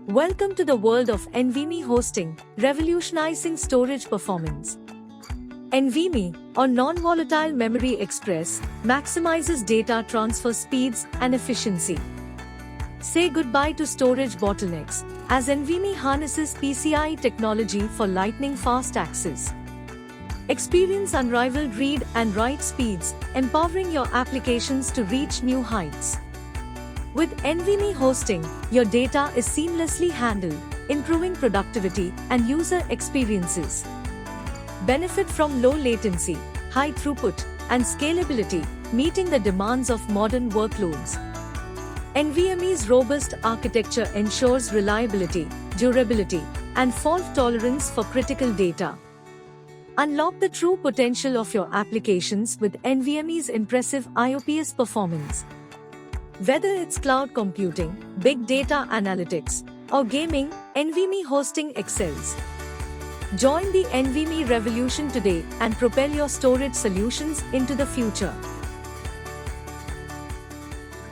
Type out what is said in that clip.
Welcome to the world of NVMe hosting, revolutionizing storage performance. NVMe, or Non-Volatile Memory Express, maximizes data transfer speeds and efficiency. Say goodbye to storage bottlenecks, as NVMe harnesses PCIe technology for lightning-fast access. Experience unrivaled read and write speeds, empowering your applications to reach new heights. With NVMe hosting, your data is seamlessly handled, improving productivity and user experiences. Benefit from low latency, high throughput, and scalability, meeting the demands of modern workloads. NVMe's robust architecture ensures reliability, durability, and fault tolerance for critical data. Unlock the true potential of your applications with NVMe's impressive IOPS performance. Whether it's cloud computing, big data analytics, or gaming, NVMe hosting excels. Join the NVMe revolution today and propel your storage solutions into the future.